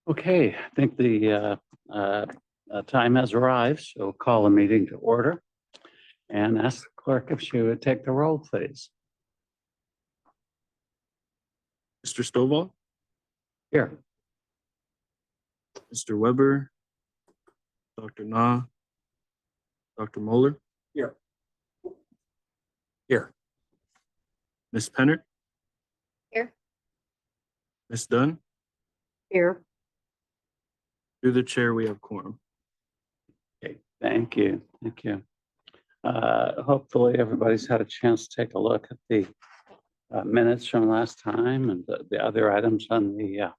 Okay, I think the time has arrived, so call the meeting to order and ask the clerk if she would take the roll, please. Mr. Stovall, Here. Mr. Weber, Dr. Na, Dr. Moeller. Here. Here. Ms. Penner. Here. Ms. Dunn. Here. Through the chair, we have quorum. Okay, thank you. Thank you. Hopefully everybody's had a chance to take a look at the minutes from last time and the other items on the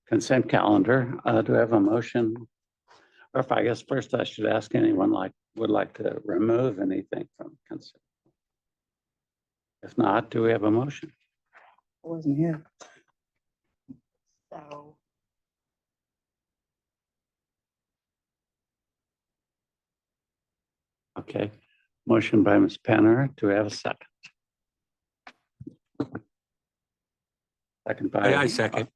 consent calendar. Do I have a motion? Or if I guess first I should ask anyone would like to remove anything from consent. If not, do we have a motion? I wasn't here. So. Okay, motion by Ms. Penner. Do we have a second? Second by. I second.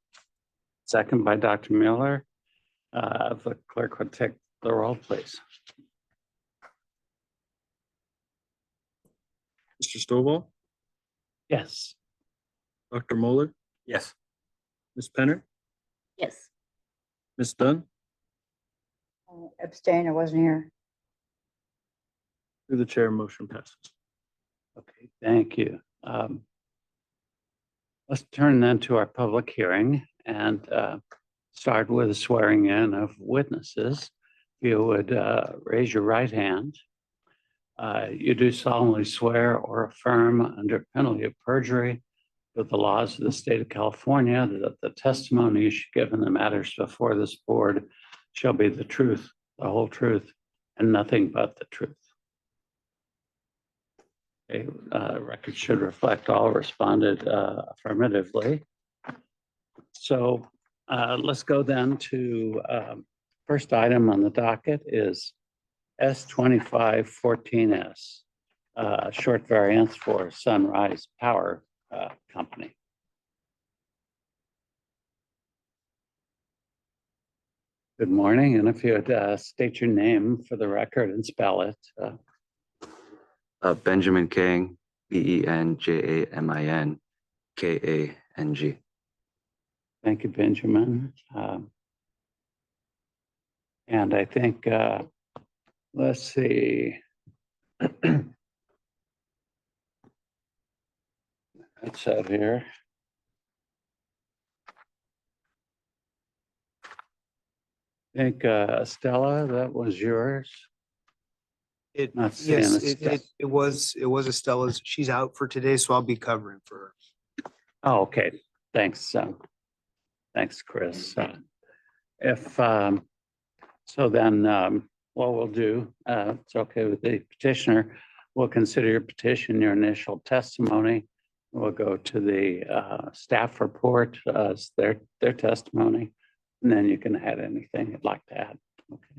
Second by Dr. Mueller. If the clerk would take the roll, please. Mr. Stovall, Yes. Dr. Moeller, Yes. Ms. Penner, Yes. Ms. Dunn. Abstain, I wasn't here. Through the chair, motion passes. Okay, thank you. Let's turn then to our public hearing and start with the swearing in of witnesses. If you would raise your right hand. You do solemnly swear or affirm under penalty of perjury that the laws of the state of California, that the testimony you should give in the matters before this board shall be the truth, the whole truth, and nothing but the truth. Okay, record should reflect all responded affirmatively. So let's go then to first item on the docket is S2514S, short variance for Sunrise Power Company. Good morning, and if you would state your name for the record and spell it. Benjamin Kang, BenjaminKang. Thank you, Benjamin. And I think, let's see. That's out here. I think Stella, that was yours. Not seeing Yes, Estella. it was Estella's. She's out for today, so I'll be covering for her. Oh, okay. Thanks. Thanks, Chris. If so, then what we'll do, it's okay with the petitioner. We'll consider your petition, your initial testimony. We'll go to the staff report, their testimony, and then you can add anything you'd like to add. Okay.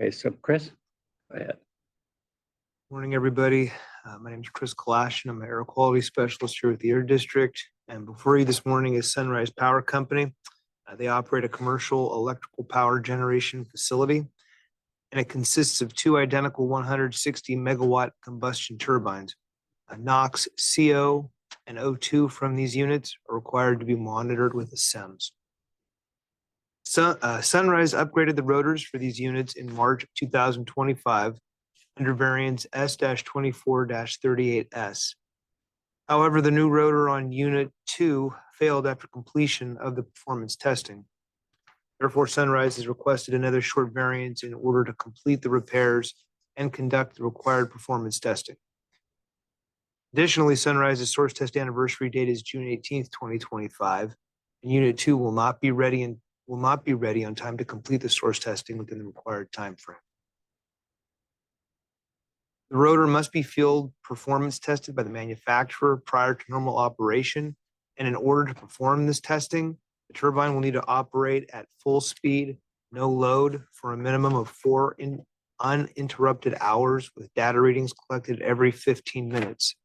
Okay. So, Chris, go ahead. Morning, everybody. My name is Chris Kalash, and I'm an air quality specialist here with the Air District. And before you this morning is Sunrise Power Company. They operate a commercial electrical power generation facility, and it consists of two identical 160 megawatt combustion turbines. NOx, CO, and O2 from these units are required to be monitored with a SEMS. Sunrise upgraded the rotors for these units in March 2025 under variance S-24-38S. However, the new rotor on Unit 2 failed after completion of the performance testing. Therefore, Sunrise has requested another short variance in order to complete the repairs and conduct the required performance testing. Additionally, Sunrise's source test anniversary date is June 18th, 2025, and Unit 2 will not be ready on time to complete the source testing within the required time frame. The rotor must be field performance tested by the manufacturer prior to normal operation, and in order to perform this testing, the turbine will need to operate at full speed, no load, for a minimum of 4 uninterrupted hours with data readings collected every 15 minutes.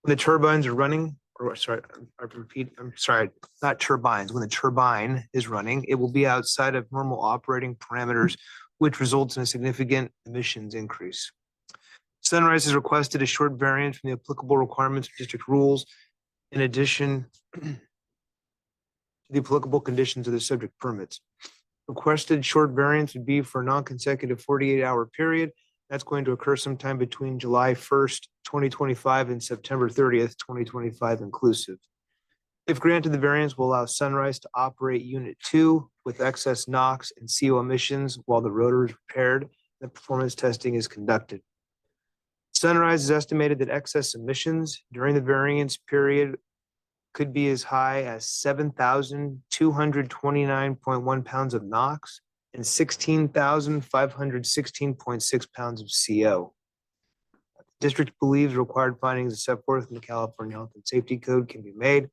When the turbines are running or sorry, I repeat, I'm sorry, not turbines. When the turbine is running, it will be outside of normal operating parameters, which results in a significant emissions increase. Sunrise has requested a short variance from the applicable requirements of district rules. In addition to the applicable conditions of the subject permits. Requested short variance would be for a non-consecutive 48-hour period. That's going to occur sometime between July 1st, 2025 and September 30th, 2025 inclusive. If granted, the variance will allow Sunrise to operate Unit 2 with excess NOx and CO emissions while the rotor is repaired and the performance testing is conducted. Sunrise has estimated that excess emissions during the variance period could be as high as 7,229.1 pounds of NOx and 16,516.6 pounds of CO. The district believes required findings as set forth in the California Health and Safety Code can be made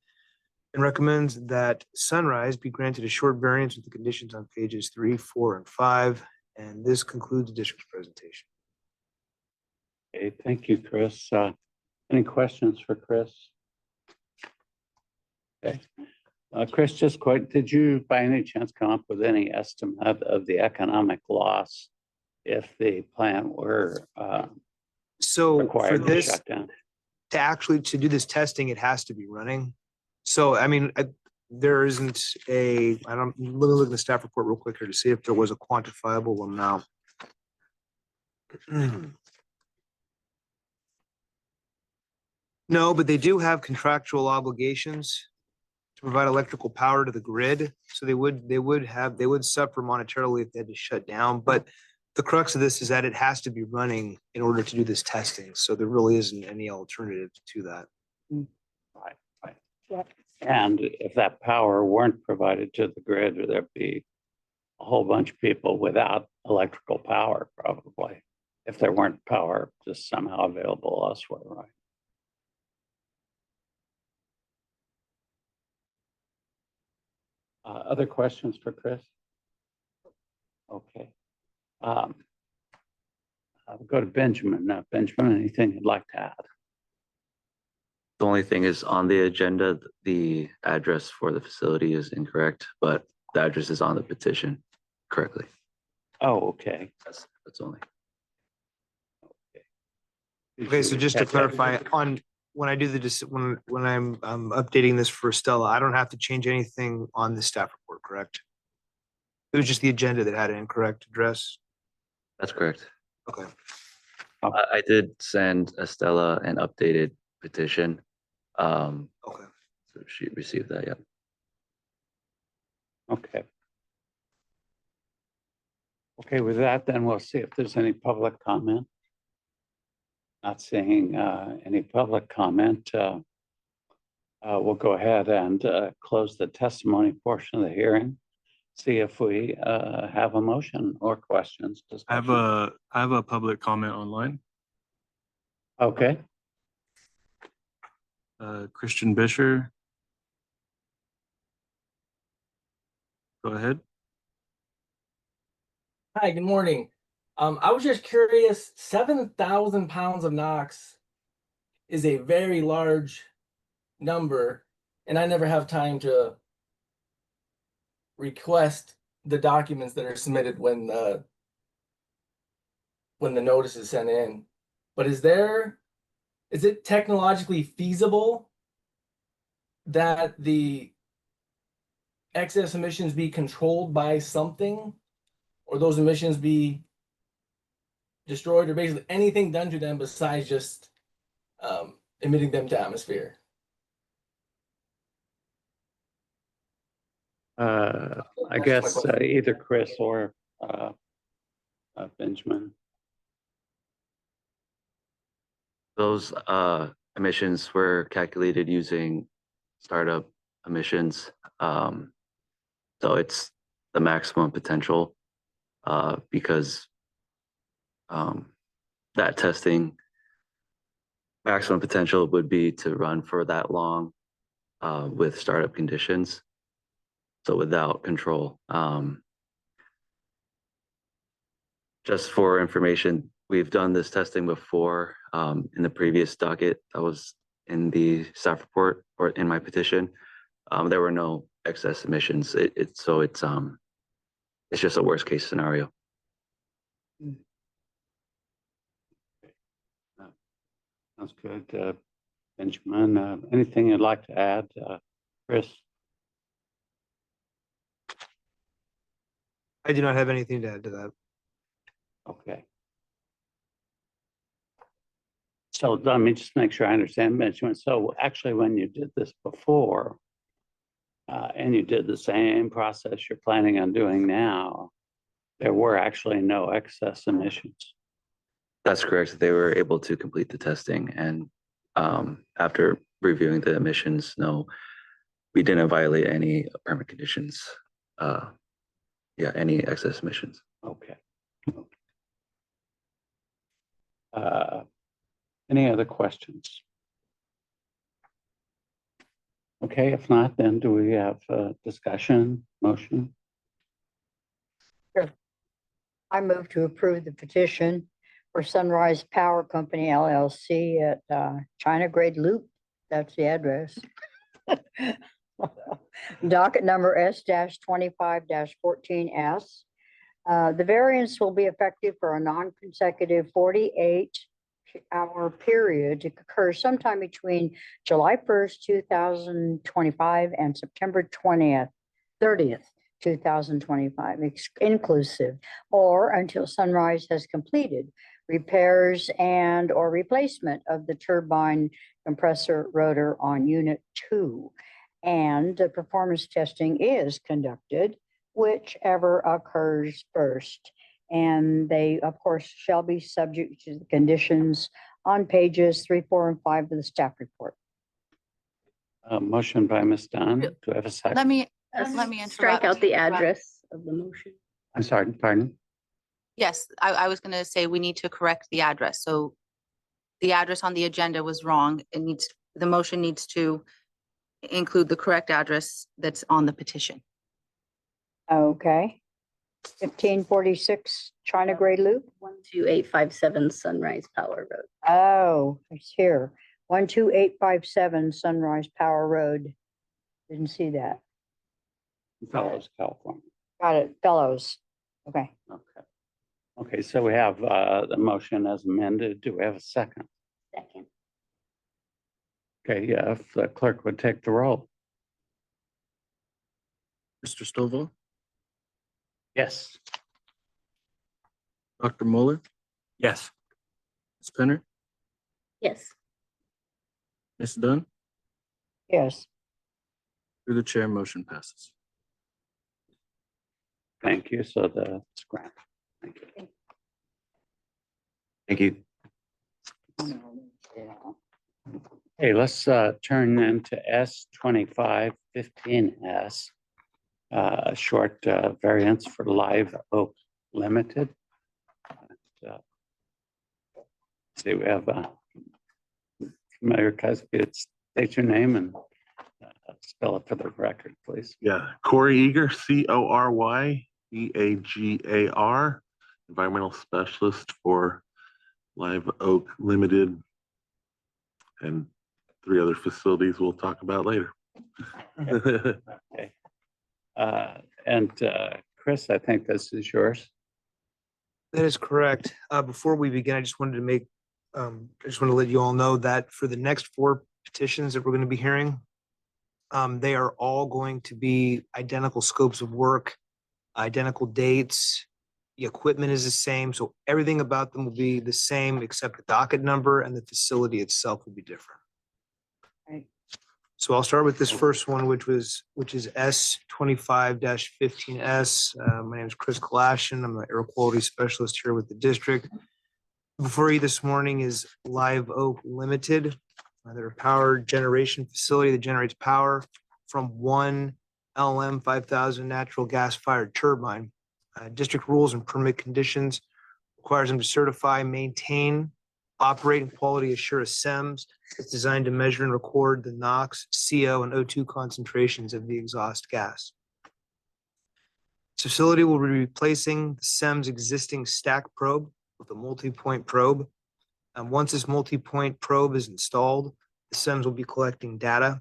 and recommends that Sunrise be granted a short variance with the conditions on pages 3, 4, and 5. And this concludes the district's presentation. Okay, thank you, Chris. Any questions for Chris? Okay. Chris, just quite, did you by any chance come up with any estimate of the economic loss if the plant were So for required to this, shut down? to do this testing, it has to be running. So, I mean, there isn't a, let me look at the staff report real quick here to see if there was a quantifiable amount. No, but they do have contractual obligations to provide electrical power to the grid. So they would suffer monetarily if they had to shut down. But the crux of this is that it has to be running in order to do this testing. So there really isn't any alternative to that. Right, right. And if that power weren't provided to the grid, there'd be a whole bunch of people without electrical power, probably, if there weren't power just somehow available elsewhere, right? Other questions for Chris? Okay. I'll go to Benjamin. Benjamin, anything you'd like to add? The only thing is on the agenda, the address for the facility is incorrect, but the address is on the petition correctly. Oh, okay. That's only. Okay, so just to clarify, on when I do when I'm updating this for Stella, I don't have to change anything on the staff report, correct? It was just the agenda that had an incorrect address. That's correct. Okay. I did send Estella an updated petition. Okay. So she received that, yeah. Okay. Okay, with that, then we'll see if there's any public comment. Not seeing any public comment. We'll go ahead and close the testimony portion of the hearing. See if we have a motion or questions. I have a public comment online. Okay. Christian Bisher. Go ahead. Hi, good morning. I was just curious, 7,000 pounds of NOx is a very large number, and I never have time to request the documents that are submitted when the notice is sent in. But is it technologically feasible that the excess emissions be controlled by something, or those emissions be destroyed, or basically anything done to them besides just emitting them to atmosphere? I guess either Chris or Benjamin. Those emissions were calculated using startup emissions. So it's the maximum potential because that testing maximum potential would be to run for that long with startup conditions. So without control. Just for information, we've done this testing before in the previous docket that was in the staff report or in my petition. There were no excess emissions. It's just a worst case scenario. Sounds good. Benjamin, anything you'd like to add? Chris? I do not have anything to add to that. Okay. So let me just make sure I understand, Benjamin. So actually, when you did this before, and you did the same process you're planning on doing now, there were actually no excess emissions. That's correct. They were able to complete the testing, and after reviewing the emissions, no, we didn't violate any permit conditions. Any excess emissions. Okay. Any other questions? Okay, if not, then do we have a discussion, motion? I move to approve the petition for Sunrise Power Company LLC at China Grade Loop. That's the address. Docket number S-25-14S. The variance will be effective for a non-consecutive 48-hour period to occur sometime between July 1st, 2025 and September 30th, 2025, inclusive, or until Sunrise has completed repairs and or replacement of the turbine compressor rotor on Unit 2. And the performance testing is conducted, whichever occurs first. And they, of course, shall be subject to the conditions on pages 3, 4, and 5 of the staff report. Motion by Ms. Dunn. Do I have a second? Let me interrupt. Strike out the address of the motion. I'm sorry, pardon? Yes, I was gonna say we need to correct the address. So the address on the agenda was wrong. The motion needs to include the correct address that's on the petition. Okay. 1546 China Grade Loop. 12857 Sunrise Power Road. Oh, it's here. 12857 Sunrise Power Road. Didn't see that. Fellows, California. Got it, Fellows. Okay. Okay. Okay, so we have the motion as amended. Do we have a second? Second. Okay, yeah, if the clerk would take the roll. Mr. Stovall, Yes. Dr. Mueller, Yes. Ms. Penner, Yes. Ms. Dunn, Yes. through the chair, motion passes. Thank you. So the grant. Thank you. Thank you. Hey, let's turn then to S-2515S. Short variance for Live Oak Limited. See, we have Mayor Cosby, state your name and spell it for the record, please. Yeah, Corey Eager, CORYEAGAR, environmental specialist for Live Oak Limited and 3 other facilities we'll talk about later. Okay. And Chris, I think this is yours. That is correct. Before we begin, I just wanted to let you all know that for the next 4 petitions that we're going to be hearing, they are all going to be identical scopes of work, identical dates. The equipment is the same, so everything about them will be the same except the docket number, and the facility itself will be different. Right. So I'll start with this first one, which is S-25-15S. My name is Chris Kalashin. I'm the air quality specialist here with the district. Before you this morning is Live Oak Limited. They're a power generation facility that generates power from one LM 5000 natural gas fired turbine. District rules and permit conditions requires them to certify, maintain, operate, and quality assure a SEMS. It's designed to measure and record the NOx, CO, and O2 concentrations of the exhaust gas. This facility will be replacing the SEMS existing stack probe with a multi-point probe. Once this multi-point probe is installed, The SEMS will be collecting data.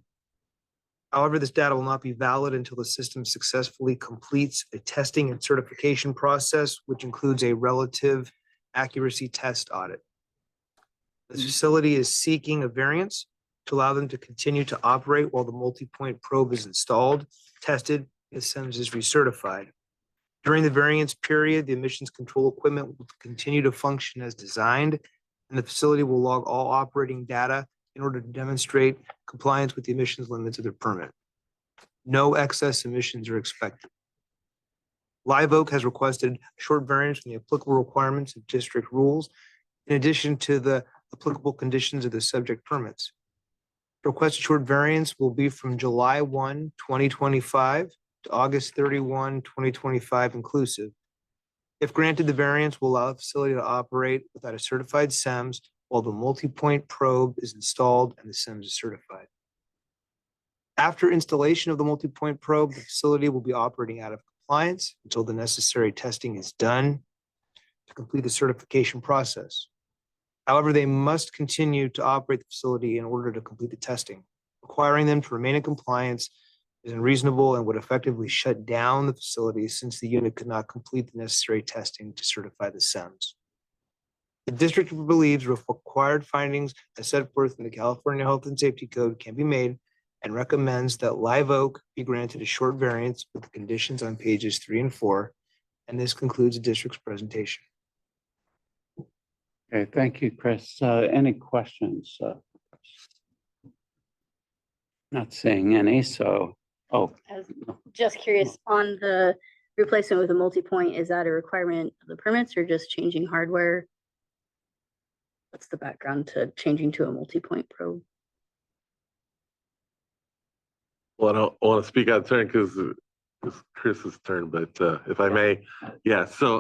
However, this data will not be valid until the system successfully completes a testing and certification process, which includes a relative accuracy test audit. The facility is seeking a variance to allow them to continue to operate while the multi-point probe is installed, tested, and SEMS is recertified. During the variance period, the emissions control equipment will continue to function as designed, and the facility will log all operating data in order to demonstrate compliance with the emissions limits of their permit. No excess emissions are expected. Live Oak has requested a short variance from the applicable requirements of district rules, in addition to the applicable conditions of the subject permits. The requested short variance will be from July 1, 2025 to August 31, 2025 inclusive. If granted, the variance will allow the facility to operate without a certified SEMS while the multi-point probe is installed and the SEMS is certified. After installation of the multi-point probe, the facility will be operating out of compliance until the necessary testing is done to complete the certification process. However, they must continue to operate the facility in order to complete the testing. Requiring them to remain in compliance is unreasonable and would effectively shut down the facility since the unit could not complete the necessary testing to certify the SEMS. The district believes required findings as set forth in the California Health and Safety Code can be made and recommends that Live Oak be granted a short variance with the conditions on pages 3 and 4. And this concludes the district's presentation. Okay, thank you, Chris. Any questions? Not seeing any, so, oh, I was just curious on the replacement with a multi-point, is that a requirement of the permits or just changing hardware? What's the background to changing to a multi-point probe? Well, I don't want to speak out of turn because it's Chris's turn, but if I may, yeah, so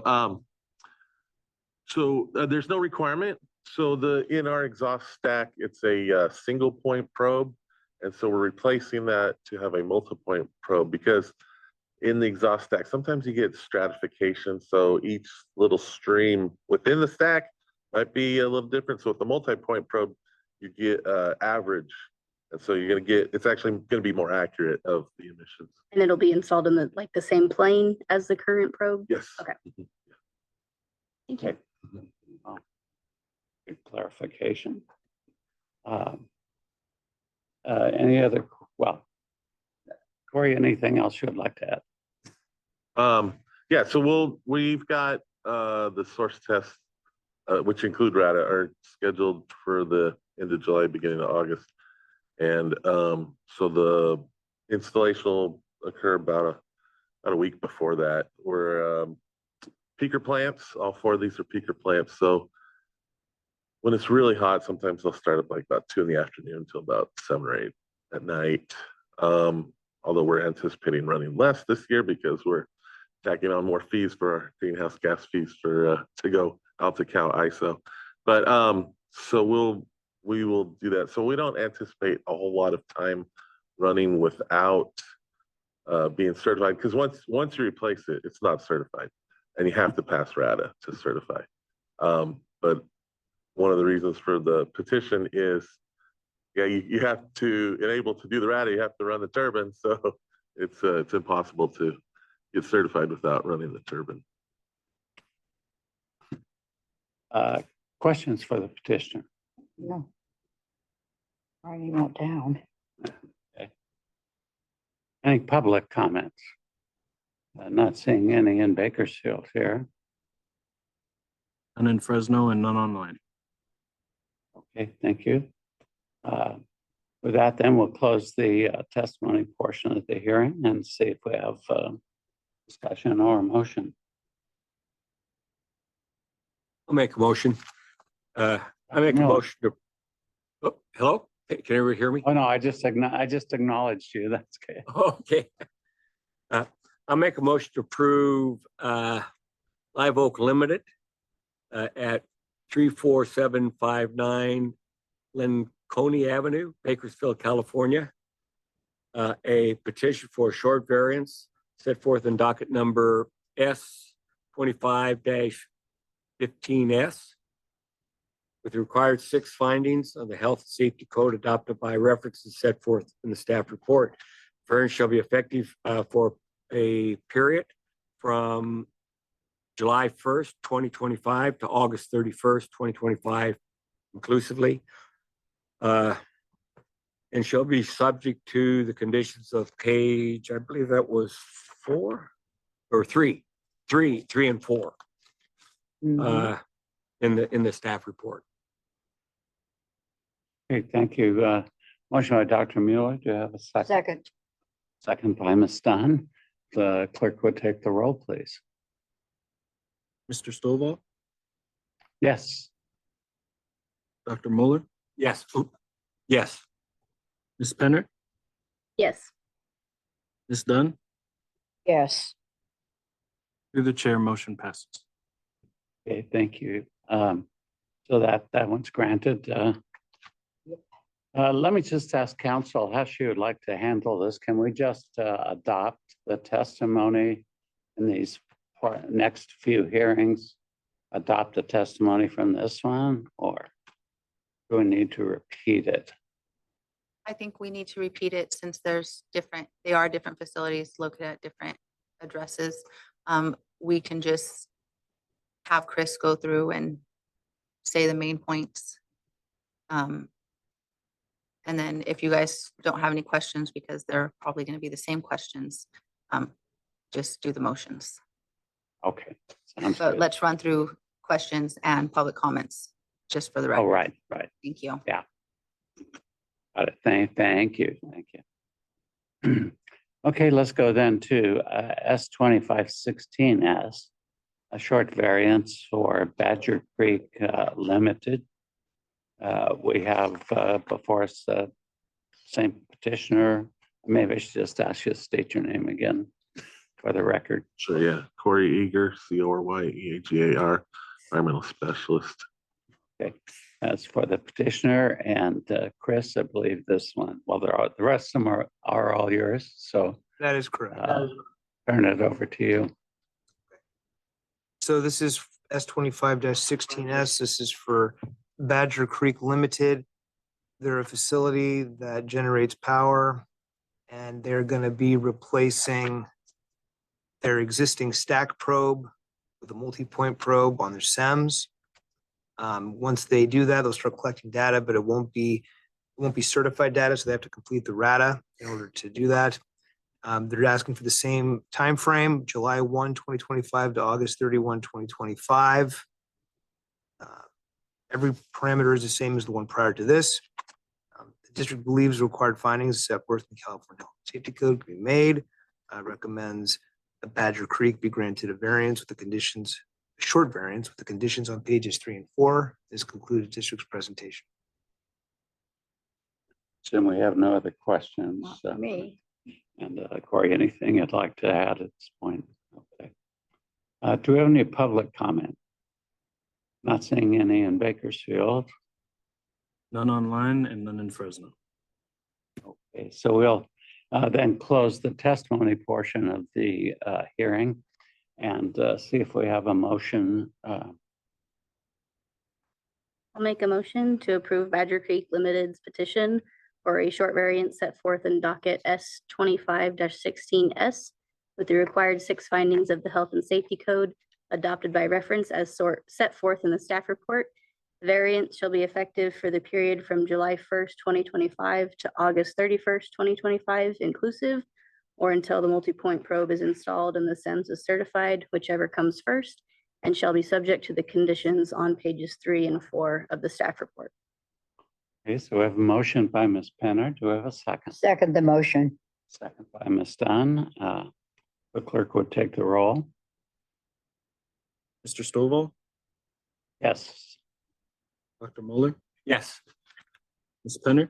there's no requirement. So in our exhaust stack, it's a single point probe. And so we're replacing that to have a multi-point probe because in the exhaust stack, sometimes you get stratification. So each little stream within the stack might be a little different. So with the multi-point probe, you get average. And so you're going to get, it's actually going to be more accurate of the emissions. And it'll be installed in the same plane as the current probe? Yes. Okay. Mhm. Thank you. okay. Oh, good clarification. Any other, well, Corey, anything else you would like to add? Yeah, so we've got the source tests, which include RADA, are scheduled for the end of July, beginning of August. And so the installation will occur about a week before that. We're peaker plants, all 4 of these are peaker plants. So when it's really hot, sometimes they'll start up like about 2 in the afternoon until about 7 or 8 at night. Although we're anticipating running less this year because we're tacking on more fees for our greenhouse gas fees for to go out to Cal ISO. But so we will do that. So we don't anticipate a whole lot of time running without being certified because once you replace it, it's not certified, and you have to pass RADA to certify. But one of the reasons for the petition is, yeah, you have to enable to do the RADA, you have to run the turbine, so it's impossible to get certified without running the turbine. Questions for the petitioner? No. Writing that down. Any public comments? Not seeing any in Bakersfield here. None in Fresno and none online. Okay, thank you. With that, then we'll close the testimony portion of the hearing and see if we have discussion or a motion. I'll make a motion. I make a No. motion to, oh, hello? Can everyone hear me? Oh, no, I just acknowledged you. That's good. Okay. I'll make a motion to approve Live Oak Limited at 34759 Lincoln Avenue, Bakersfield, California. A petition for a short variance set forth in docket number S 25-15S with the required 6 findings of the Health and Safety Code adopted by references set forth in the staff report. Variance shall be effective for a period from July 1st, 2025 to August 31st, 2025 inclusively. And shall be subject to the conditions of page, I believe that was 4 or 3 and 4 Mhm. in the staff report. Okay, thank you. Motion by Dr. Mueller. Do you have a second? Second, Second by Ms. Dunn. The clerk would take the roll, please. Mr. Stovall, Yes. Dr. Mueller, Yes. Yes. Ms. Penner, Yes. Ms. Dunn, yes. through the chair, motion passes. Okay, thank you. So that one's granted. Let me just ask council how she would like to handle this. Can we just adopt the testimony in these next few hearings? Adopt the testimony from this one, or do we need to repeat it? I think we need to repeat it since they are different facilities located at different addresses. We can just have Chris go through and say the main points. And then if you guys don't have any questions, because they're probably going to be the same questions, just do the motions. Okay, sounds But good. let's run through questions and public comments, just for the record. Oh, right. Thank you. Got it. Thank you. Okay, let's go then to S2516S, a short variance for Badger Creek Limited. We have before us the same petitioner. Maybe I should just ask you to state your name again for the record. So yeah, Corey Eager, CORYEAGAR, environmental specialist. Okay, as for the petitioner and Chris, I believe this one, well, the rest of them are all yours. So That is correct. turn it over to you. So this is S25-16S. This is for Badger Creek Limited. They're a facility that generates power, and they're going to be replacing their existing stack probe with a multi-point probe on their SEMS. Once they do that, they'll start collecting data, but it won't be certified data, so they have to complete the RADA in order to do that. They're asking for the same time frame, July 1, 2025 to August 31, 2025. Every parameter is the same as the one prior to this. The district believes required findings set forth in California Health and Safety Code can be made. Recommends that Badger Creek be granted a variance with the conditions, a short variance with the conditions on pages 3 and 4. This concluded district's presentation. Jim, we have no other questions. Not for me. And Corey, anything you'd like to add at this point? Okay. Do we have any public comment? Not seeing any in Bakersfield. None online and none in Fresno. Okay, so we'll then close the testimony portion of the hearing and see if we have a motion. I'll make a motion to approve Badger Creek Limited's petition for a short variance set forth in docket S25-16S with the required 6 findings of the Health and Safety Code adopted by reference as set forth in the staff report. The variance shall be effective for the period from July 1st, 2025 to August 31st, 2025 inclusive, or until the multi-point probe is installed and the SEMS is certified, whichever comes first, and shall be subject to the conditions on pages 3 and 4 of the staff report. Okay, so we have a motion by Ms. Penner. Do we have a second? Second the motion, Second by Ms. Dunn. The clerk would take the roll. Mr. Stovall, Yes. Dr. Mueller, Yes. Ms. Penner,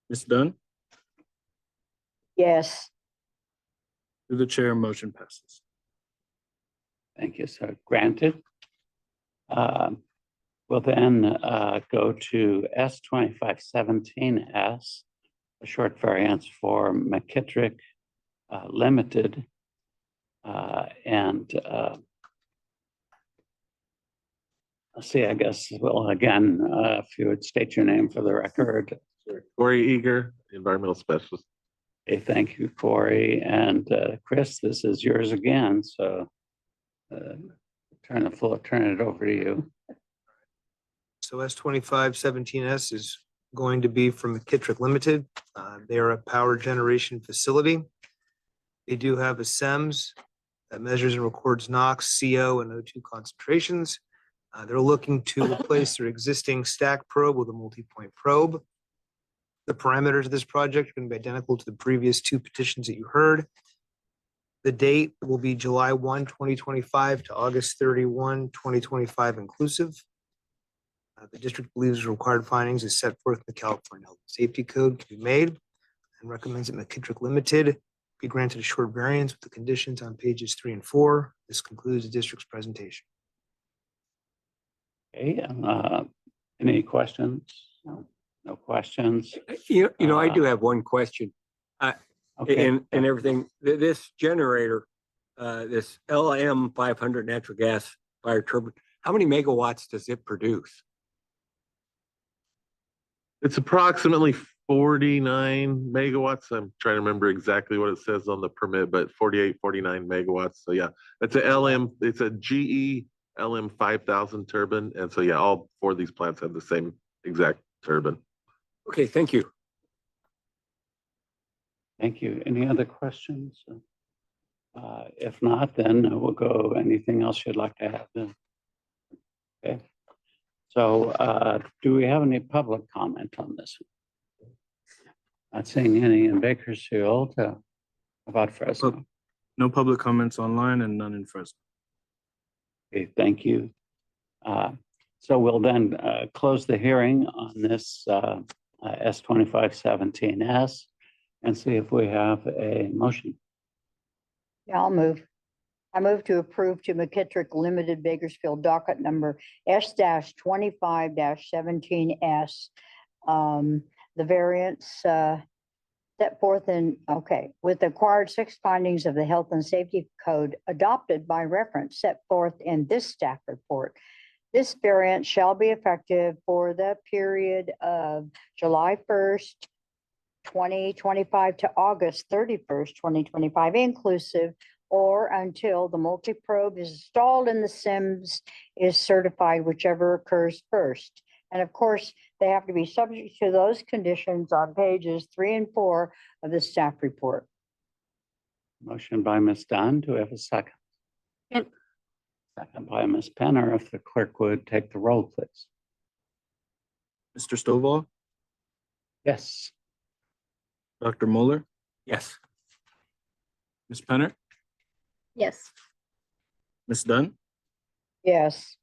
Ms. Dunn, yes. through the chair, motion passes. Thank you, sir. Granted. We'll then go to S2517S, a short variance for McKittrick Limited. And let's see, I guess, well, again, if you would state your name for the record. Corey Eager, environmental specialist. Okay, thank you, Corey. And Chris, this is yours again, so turn it over to you. So S2517S is going to be from McKittrick Limited. They are a power generation facility. They do have a SEMS that measures and records NOx, CO, and O2 concentrations. They're looking to replace their existing stack probe with a multi-point probe. The parameters of this project are going to be identical to the previous two petitions that you heard. The date will be July 1, 2025 to August 31, 2025 inclusive. The district believes required findings as set forth in the California Health and Safety Code can be made and recommends that McKittrick Limited be granted a short variance with the conditions on pages 3 and 4. This concludes the district's presentation. Okay, any questions? No questions? I do have one question. Okay, And everything, this generator, this LM 500 natural gas fire turbine, how many megawatts does it produce? It's approximately 49 megawatts. I'm trying to remember exactly what it says on the permit, but 48, 49 megawatts. So yeah, it's a GE LM 5000 turbine. And so yeah, all four of these plants have the same exact turbine. Okay, thank you. thank you. Any other questions? If not, then we'll go, anything else you'd like to have then? Okay. So do we have any public comment on this? Not seeing any in Bakersfield about Fresno. No public comments online and none in Fresno. Okay, thank you. So we'll then close the hearing on this S2517S and see if we have a motion. Yeah, I'll move. I move to approve to McKittrick Limited Bakersfield docket number S-25-17S. The variance set forth in, with the required 6 findings of the Health and Safety Code adopted by reference set forth in this staff report. This variance shall be effective for the period of July 1st, 2025 to August 31st, 2025 inclusive, or until the multi-probe is installed and the SIMS is certified, whichever occurs first. And of course, they have to be subject to those conditions on pages 3 and 4 of the staff report. Motion by Ms. Dunn. Do we have a second? Second. Second by Ms. Penner. If the clerk would take the roll, please. Mr. Stovall, Yes. Dr. Mueller, Yes. Ms. Penner, Yes. Ms. Dunn. Yes.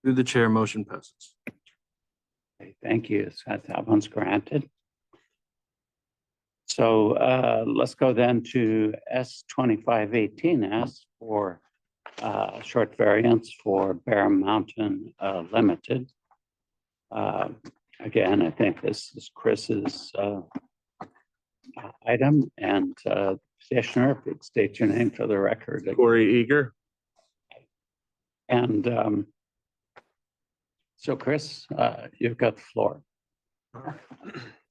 Through the chair, motion passes. Okay, thank you. So that one's granted. So let's go then to S2518S for short variance for Bear Mountain Limited. Again, I think this is Chris's item, and petitioner, if you'd state your name for the record. Corey Eager. And so Chris, you've got the floor.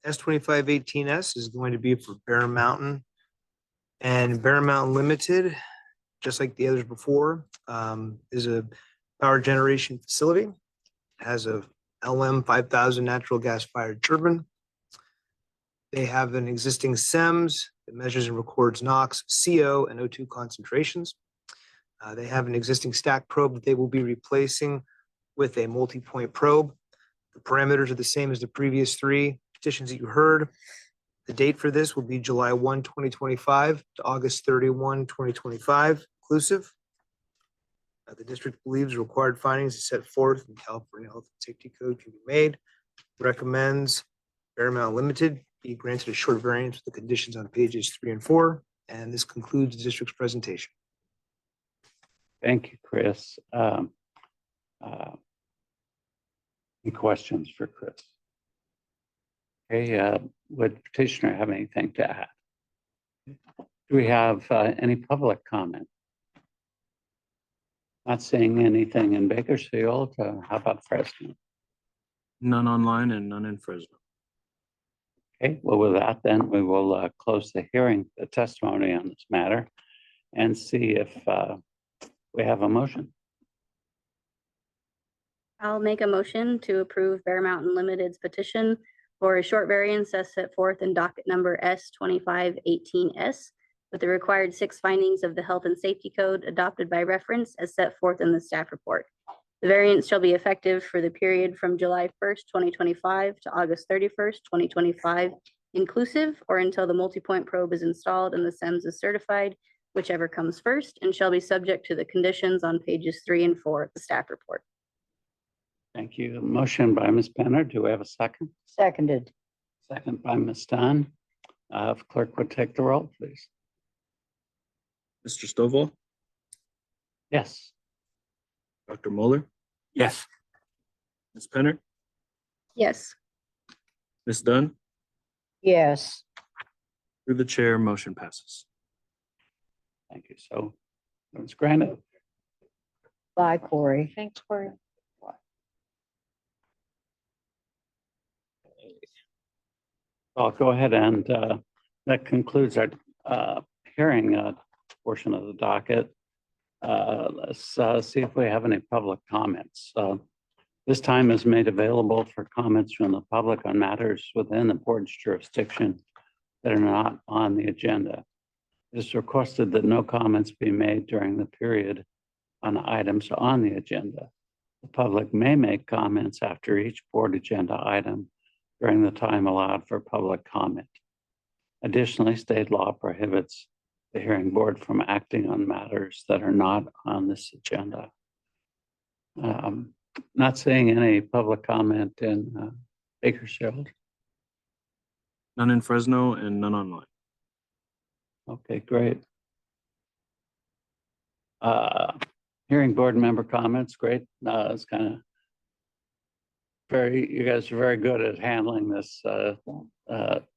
S2518S is going to be for Bear Mountain. And Bear Mountain Limited, just like the others before, is a power generation facility. It has a LM 5000 natural gas fired turbine. They have an existing SEMS that measures and records NOx, CO, and O2 concentrations. They have an existing stack probe that they will be replacing with a multi-point probe. The parameters are the same as the previous 3 petitions that you heard. The date for this will be July 1, 2025 to August 31, 2025 inclusive. The district believes required findings as set forth in California Health and Safety Code can be made. Recommends Bear Mountain Limited be granted a short variance with the conditions on pages 3 and 4. And this concludes the district's presentation. Thank you, Chris. Any questions for Chris? Okay, would petitioner have anything to add? Do we have any public comment? Not seeing anything in Bakersfield. How about Fresno? None online and none in Fresno. Okay, well, with that, then we will close the hearing, the testimony on this matter, and see if we have a motion. I'll make a motion to approve Bear Mountain Limited's petition for a short variance as set forth in docket number S2518S with the required 6 findings of the Health and Safety Code adopted by reference as set forth in the staff report. The variance shall be effective for the period from July 1st, 2025 to August 31st, 2025, inclusive, or until the multi-point probe is installed and the SEMS is certified, whichever comes first, and shall be subject to the conditions on pages 3 and 4 of the staff report. Thank you. Motion by Ms. Penner. Do we have a second? Seconded. Second by Ms. Dunn. If clerk would take the roll, please. Mr. Stovall, Yes. Dr. Mueller, Yes. Ms. Penner, Yes. Ms. Dunn, Yes. through the chair, motion passes. Thank you. So it's granted. Bye, Corey. Thanks, Corey. I'll go ahead and that concludes our hearing portion of the docket. Let's see if we have any public comments. This time is made available for comments from the public on matters within the board's jurisdiction that are not on the agenda. It is requested that no comments be made during the period on items on the agenda. The public may make comments after each board agenda item during the time allowed for public comment. Additionally, state law prohibits the hearing board from acting on matters that are not on this agenda. Not seeing any public comment in Bakersfield. None in Fresno and none online. Okay, great. Hearing board member comments, great. It's kind of you guys are very good at handling this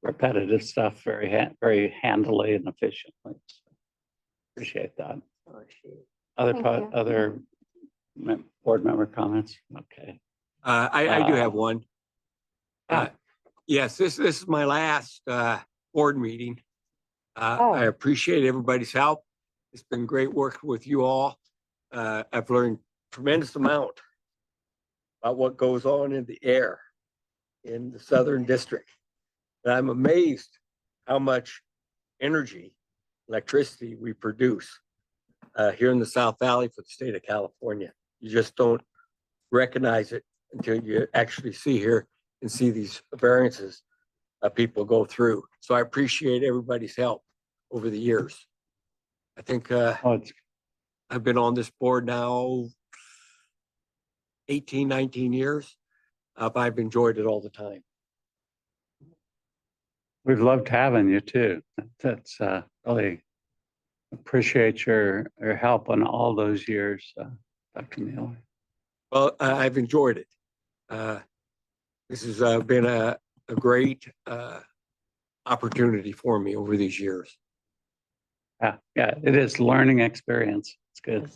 repetitive stuff very handily and efficiently. So appreciate that. Other board member comments? Okay. I do have one. Yeah. Yes, this is my last board meeting. Oh. I appreciate everybody's help. It's been great working with you all. I've learned tremendous amount about what goes on in the air in the Southern District. And I'm amazed how much energy, electricity we produce here in the South Valley for the state of California. You just don't recognize it until you actually see here and see these variances people go through. So I appreciate everybody's help over the years. I think I've been on this board now 18, 19 years. But I've enjoyed it all the time. We've loved having you too. That's really appreciate your help on all those years, Dr. Neal. Well, I've enjoyed it. This has been a great opportunity for me over these years. Yeah, it is learning experience. It's good.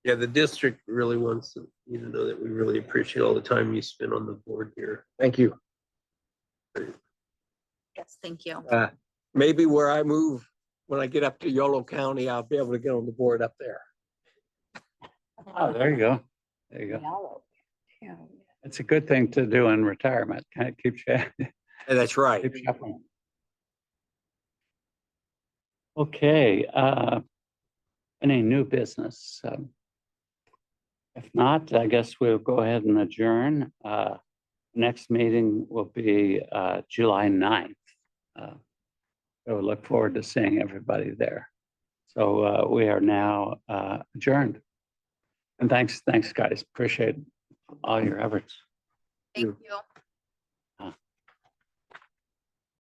Yeah, the district really wants you to know that we really appreciate all the time you spend on the board here. Thank you. Yes, thank you. Maybe where I move, when I get up to Yolo County, I'll be able to get on the board up there. Oh, there you go. There you go. It's a good thing to do in retirement. Kind of keeps you. That's right. keeps you up on it. Okay. Any new business? If not, I guess we'll go ahead and adjourn. Next meeting will be July 9th. So we look forward to seeing everybody there. So we are now adjourned. And thanks, guys. Appreciate all your efforts. Thank you.